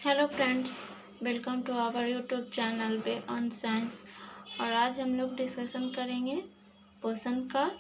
Hello friends, welcome to our YouTube channel पे on science. और आज हम लोग डिस्कशन करेंगे पोषण का।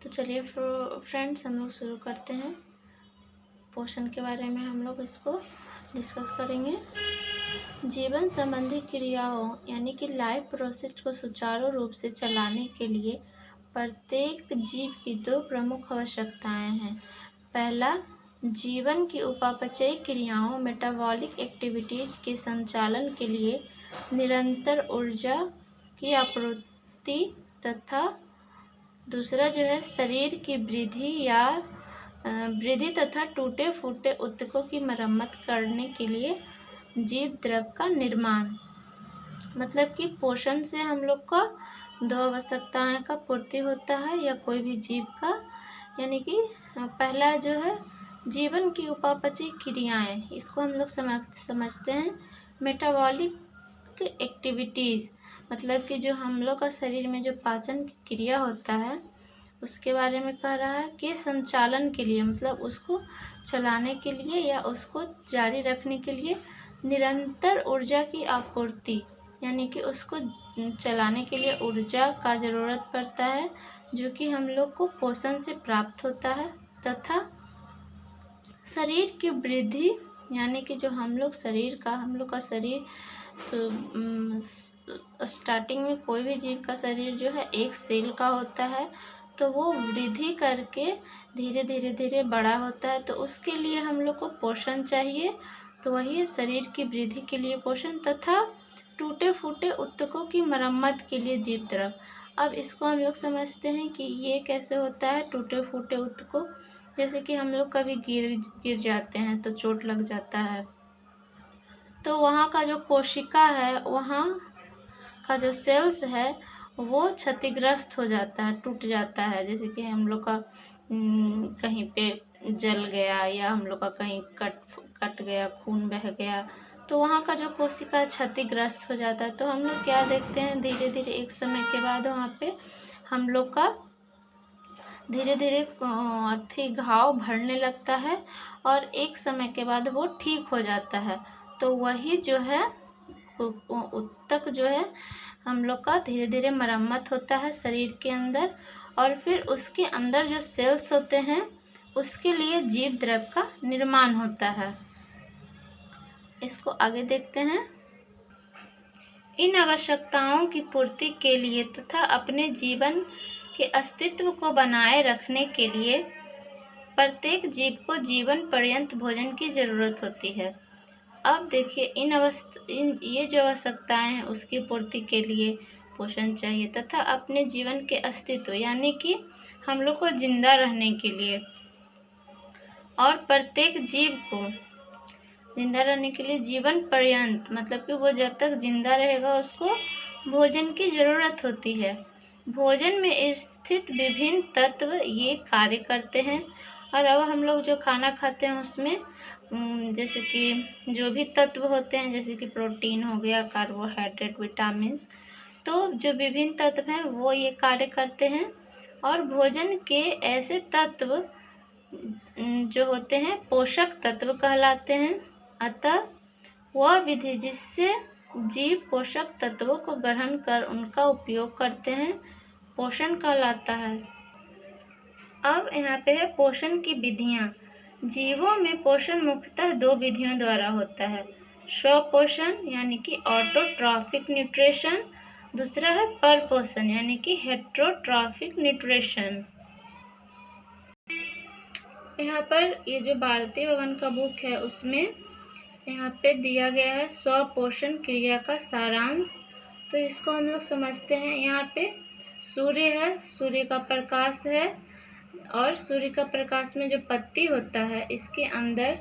तो चलिए फ्रेंड्स, हम लोग शुरू करते हैं। पोषण के बारे में हम लोग इसको डिस्कस करेंगे। जीवन संबंधी क्रियाओं यानी कि लाइफ प्रोसेस को सुचारू रूप से चलाने के लिए प्रत्येक जीव की दो प्रमुख आवश्यकताएं हैं। पहला, जीवन की उपापचयी क्रियाओं मेटाबॉलिक एक्टिविटीज के संचालन के लिए निरंतर ऊर्जा की आपूर्ति तथा दूसरा जो है शरीर की वृद्धि तथा टूटे फूटे ऊतकों की मरम्मत करने के लिए जीव द्रव का निर्माण। मतलब कि पोषण से हम लोग का दो आवश्यकताएं का पूर्ति होता है या कोई भी जीव का। यानी कि पहला जो है जीवन की उपापचयी क्रियाएं, इसको हम लोग समझते हैं मेटाबॉलिक एक्टिविटीज़। मतलब कि जो हम लोग का शरीर में जो पाचन की क्रिया होता है उसके बारे में कह रहा है कि संचालन के लिए, मतलब उसको चलाने के लिए या उसको जारी रखने के लिए निरंतर ऊर्जा की आपूर्ति, यानी कि उसको चलाने के लिए ऊर्जा का ज़रूरत पड़ता है जो कि हम लोग को पोषण से प्राप्त होता है। तथा शरीर की वृद्धि, यानी कि जो हम लोग का शरीर स्टार्टिंग में कोई भी जीव का शरीर जो है एक सेल का होता है, तो वो वृद्धि करके धीरे धीरे बड़ा होता है। तो उसके लिए हम लोग को पोषण चाहिए। तो वही है शरीर की वृद्धि के लिए पोषण तथा टूटे फूटे ऊतकों की मरम्मत के लिए जीव द्रव। अब इसको हम लोग समझते हैं कि ये कैसे होता है। टूटे फूटे ऊतकों, जैसे कि हम लोग कभी गिर जाते हैं तो चोट लग जाता है, तो वहाँ का जो कोशिका है, वहाँ का जो सेल्स है वो क्षतिग्रस्त हो जाता है, टूट जाता है। जैसे कि हम लोग का कहीं पे जल गया या हम लोग का कहीं कट गया, खून बह गया, तो वहाँ का जो कोशिका क्षतिग्रस्त हो जाता है। तो हम लोग क्या देखते हैं, धीरे धीरे एक समय के बाद वहाँ पे हम लोग का धीरे धीरे घाव भरने लगता है और एक समय के बाद वो ठीक हो जाता है। तो वही जो है ऊतक जो है हम लोग का धीरे धीरे मरम्मत होता है शरीर के अंदर, और फिर उसके अंदर जो सेल्स होते हैं उसके लिए जीव द्रव का निर्माण होता है। इसको आगे देखते हैं। इन आवश्यकताओं की पूर्ति के लिए तथा अपने जीवन के अस्तित्व को बनाए रखने के लिए प्रत्येक जीव को जीवन पर्यंत भोजन की ज़रूरत होती है। अब देखिए ये जो आवश्यकताएं हैं उसकी पूर्ति के लिए पोषण चाहिए तथा अपने जीवन के अस्तित्व, यानी कि हम लोग को जिंदा रहने के लिए, और प्रत्येक जीव को जिंदा रहने के लिए जीवन पर्यंत, मतलब कि वो जब तक जिंदा रहेगा उसको भोजन की ज़रूरत होती है। भोजन में स्थित विभिन्न तत्व ये कार्य करते हैं। और अब हम लोग जो खाना खाते हैं उसमें जैसे कि जो भी तत्व होते हैं, जैसे कि प्रोटीन हो गया, कार्बोहाइड्रेट, विटामिन्स, तो जो विभिन्न तत्व हैं वो ये कार्य करते हैं। और भोजन के ऐसे तत्व जो होते हैं पोषक तत्व कहलाते हैं। अतः वह विधि जिससे जीव पोषक तत्वों को ग्रहण कर उनका उपयोग करते हैं पोषण कहलाता है। अब यहाँ पे है पोषण की विधियाँ। जीवों में पोषण मुख्यतः दो विधियों द्वारा होता है। स्वपोषण यानी कि ऑटोट्रॉफिक न्यूट्रिशन, दूसरा है परपोषण यानी कि हेटेरोट्रॉफिक न्यूट्रिशन। यहाँ पर ये जो भारतीय भवन का बुक है उसमें यहाँ पे दिया गया है स्वपोषण क्रिया का सारांश। तो इसको हम लोग समझते हैं। यहाँ पे सूर्य है, सूर्य का प्रकाश है, और सूर्य का प्रकाश में जो पत्ती होता है इसके अंदर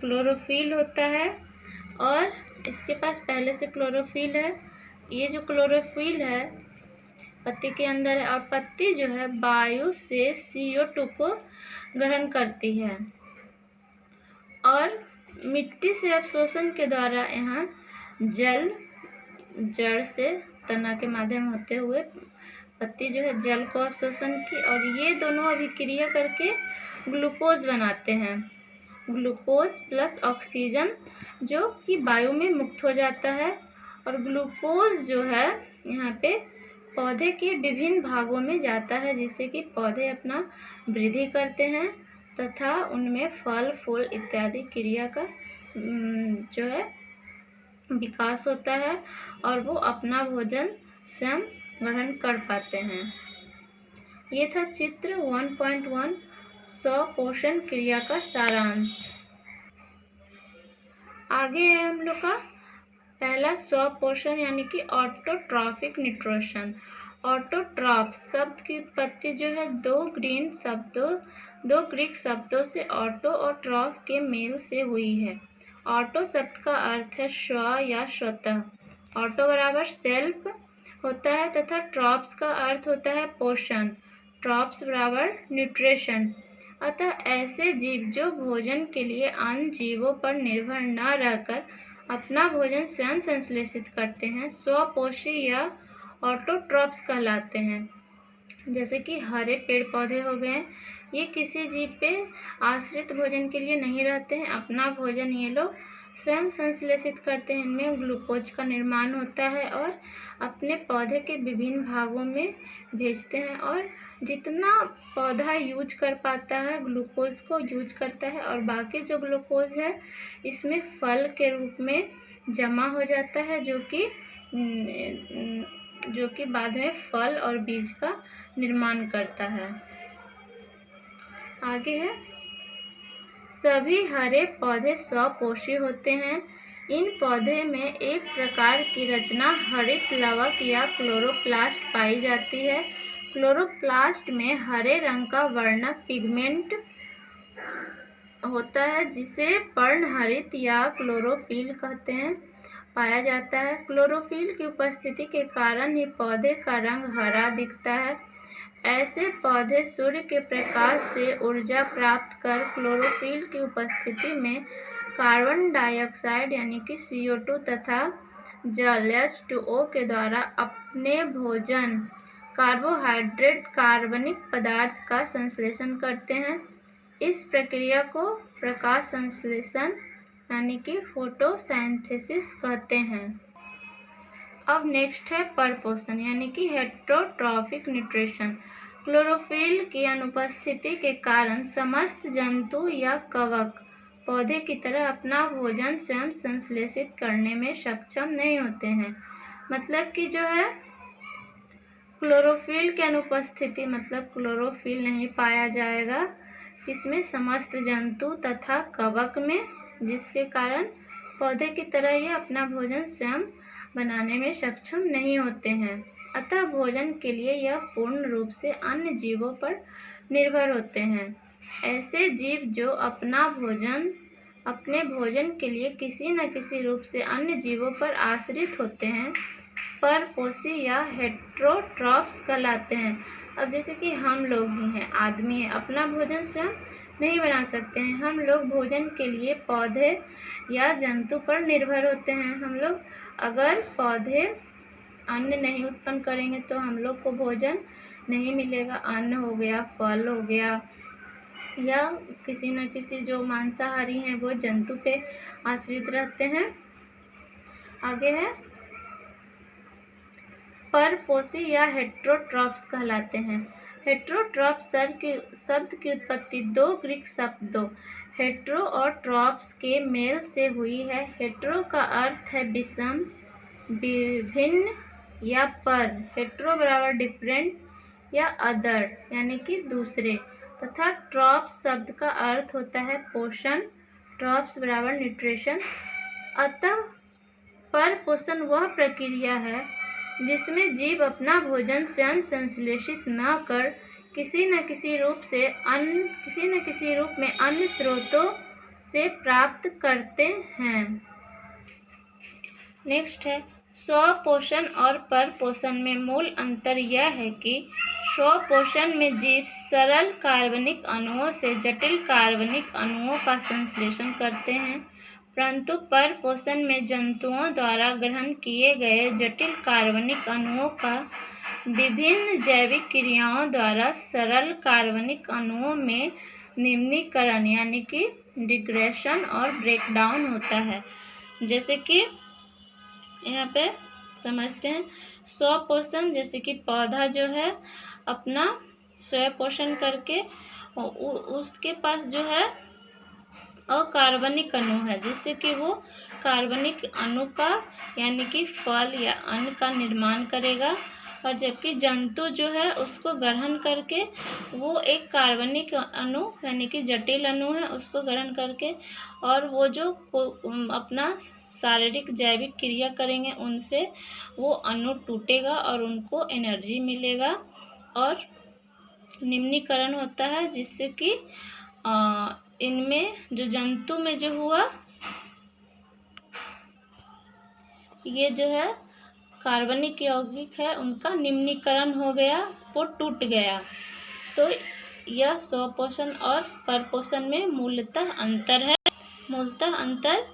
क्लोरोफिल होता है, और इसके पास पहले से क्लोरोफिल है। ये जो क्लोरोफिल है पत्ती के अंदर है, और पत्ती जो है वायु से CO2 को ग्रहण करती है, और मिट्टी से अवशोषण के द्वारा यहाँ जड़ से तना के माध्यम होते हुए पत्ती जो है जल को अवशोषण की, और ये दोनों अभिक्रिया करके ग्लूकोज बनाते हैं। ग्लूकोज प्लस ऑक्सीजन जो कि वायु में मुक्त हो जाता है। और ग्लूकोज जो है यहाँ पे पौधे के विभिन्न भागों में जाता है, जिससे कि पौधे अपना वृद्धि करते हैं तथा उनमें फल फूल इत्यादि क्रिया का जो है विकास होता है और वो अपना भोजन स्वयं ग्रहण कर पाते हैं। ये था चित्र 1.1 स्वपोषण क्रिया का सारांश। आगे है हम लोग का पहला स्वपोषण यानी कि ऑटोट्रॉफिक न्यूट्रिशन। ऑटोट्रॉफ शब्द की उत्पत्ति जो है दो ग्रीक शब्दों से ऑटो और ट्रॉफ के मेल से हुई है। ऑटो शब्द का अर्थ है स्व या स्वतः। ऑटो बराबर सेल्फ होता है तथा ट्रॉप्स का अर्थ होता है पोषण। ट्रॉप्स बराबर न्यूट्रिशन। अतः ऐसे जीव जो भोजन के लिए अन्य जीवों पर निर्भर न रहकर अपना भोजन स्वयं संश्लेषित करते हैं स्वपोषी या ऑटोट्रॉप्स कहलाते हैं। जैसे कि हरे पेड़ पौधे हो गए, ये किसी जीव पे आश्रित भोजन के लिए नहीं रहते हैं, अपना भोजन ये लोग स्वयं संश्लेषित करते हैं। इनमें ग्लूकोज का निर्माण होता है और अपने पौधे के विभिन्न भागों में भेजते हैं और जितना पौधा यूज कर पाता है ग्लूकोज को यूज करता है और बाकी जो ग्लूकोज है इसमें फल के रूप में जमा हो जाता है, जो कि बाद में फल और बीज का निर्माण करता है। आगे है सभी हरे पौधे स्वपोषी होते हैं। इन पौधे में एक प्रकार की रचना हरित लवक या क्लोरोप्लास्ट पाई जाती है। क्लोरोप्लास्ट में हरे रंग का वर्णक पिगमेंट होता है जिसे पर्णहरित या क्लोरोफिल कहते हैं पाया जाता है। क्लोरोफिल की उपस्थिति के कारण ही पौधे का रंग हरा दिखता है। ऐसे पौधे सूर्य के प्रकाश से ऊर्जा प्राप्त कर क्लोरोफिल की उपस्थिति में कार्बन डाइऑक्साइड यानी कि CO2 तथा जल H2O के द्वारा अपने भोजन कार्बोहाइड्रेट कार्बनिक पदार्थ का संश्लेषण करते हैं। इस प्रक्रिया को प्रकाश संश्लेषण यानी कि फोटोसिंथेसिस कहते हैं। अब नेक्स्ट है परपोषण यानी कि हेटेरोट्रॉफिक न्यूट्रिशन। क्लोरोफिल की अनुपस्थिति के कारण समस्त जंतु या कवक पौधे की तरह अपना भोजन स्वयं संश्लेषित करने में सक्षम नहीं होते हैं। मतलब कि जो है क्लोरोफिल की अनुपस्थिति मतलब क्लोरोफिल नहीं पाया जाएगा इसमें समस्त जंतु तथा कवक में, जिसके कारण पौधे की तरह ये अपना भोजन स्वयं बनाने में सक्षम नहीं होते हैं। अतः भोजन के लिए यह पूर्ण रूप से अन्य जीवों पर निर्भर होते हैं। ऐसे जीव जो अपने भोजन के लिए किसी न किसी रूप से अन्य जीवों पर आश्रित होते हैं परपोषी या हेटेरोट्रॉप्स कहलाते हैं। अब जैसे कि हम लोग ही हैं, आदमी है, अपना भोजन स्वयं नहीं बना सकते हैं। हम लोग भोजन के लिए पौधे या जंतु पर निर्भर होते हैं। हम लोग अगर पौधे अन्न नहीं उत्पन्न करेंगे तो हम लोग को भोजन नहीं मिलेगा। अन्न हो गया, फल हो गया या किसी न किसी जो मांसाहारी हैं वो जंतु पे आश्रित रहते हैं। आगे है परपोषी या हेटेरोट्रॉप्स कहलाते हैं। हेटेरोट्रॉप शब्द की उत्पत्ति दो ग्रीक शब्दों हेटेरो और ट्रॉप्स के मेल से हुई है। हेटेरो का अर्थ है विषम, विभिन्न या पर। हेटेरो बराबर डिफरेंट या अदर यानी कि दूसरे तथा ट्रॉप्स शब्द का अर्थ होता है पोषण। ट्रॉप्स बराबर न्यूट्रिशन। अतः परपोषण वह प्रक्रिया है जिसमें जीव अपना भोजन स्वयं संश्लेषित न कर किसी न किसी रूप में अन्य स्रोतों से प्राप्त करते हैं। नेक्स्ट है स्वपोषण और परपोषण में मूल अंतर यह है कि स्वपोषण में जीव सरल कार्बनिक अणुओं से जटिल कार्बनिक अणुओं का संश्लेषण करते हैं, परंतु परपोषण में जंतुओं द्वारा ग्रहण किए गए जटिल कार्बनिक अणुओं का विभिन्न जैविक क्रियाओं द्वारा सरल कार्बनिक अणुओं में निम्नीकरण यानी कि डिग्रेशन और ब्रेकडाउन होता है। जैसे कि यहाँ पे समझते हैं, स्वपोषण, जैसे कि पौधा जो है अपना स्वयं पोषण करके उसके पास जो है अकार्बनिक अणु है, जिससे कि वो कार्बनिक अणु का यानी कि फल या अन्न का निर्माण करेगा। और जबकि जंतु जो है उसको ग्रहण करके वो एक कार्बनिक अणु यानी कि जटिल अणु है उसको ग्रहण करके, और वो जो अपना शारीरिक जैविक क्रिया करेंगे उनसे वो अणु टूटेगा और उनको एनर्जी मिलेगा और निम्नीकरण होता है, जिससे कि इनमें जो जंतु में जो हुआ ये जो है कार्बनिक यौगिक है उनका निम्नीकरण हो गया, वो टूट गया। तो यह स्वपोषण और परपोषण में मूलतः अंतर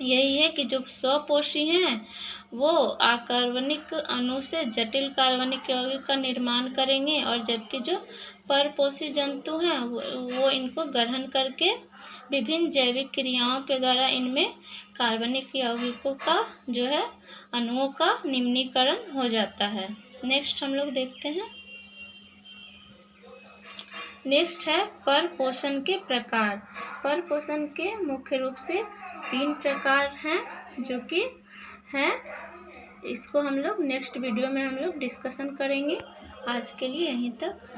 यही है कि जो स्वपोषी हैं वो अकार्बनिक अणु से जटिल कार्बनिक यौगिक का निर्माण करेंगे, और जबकि जो परपोषी जंतु हैं वो इनको ग्रहण करके विभिन्न जैविक क्रियाओं के द्वारा इनमें कार्बनिक यौगिकों का जो है अणुओं का निम्नीकरण हो जाता है। नेक्स्ट हम लोग देखते हैं, नेक्स्ट है परपोषण के प्रकार। परपोषण के मुख्य रूप से 3 प्रकार हैं जो कि हैं, इसको हम लोग नेक्स्ट वीडियो में हम लोग डिस्कशन करेंगे। आज के लिए यहीं तक।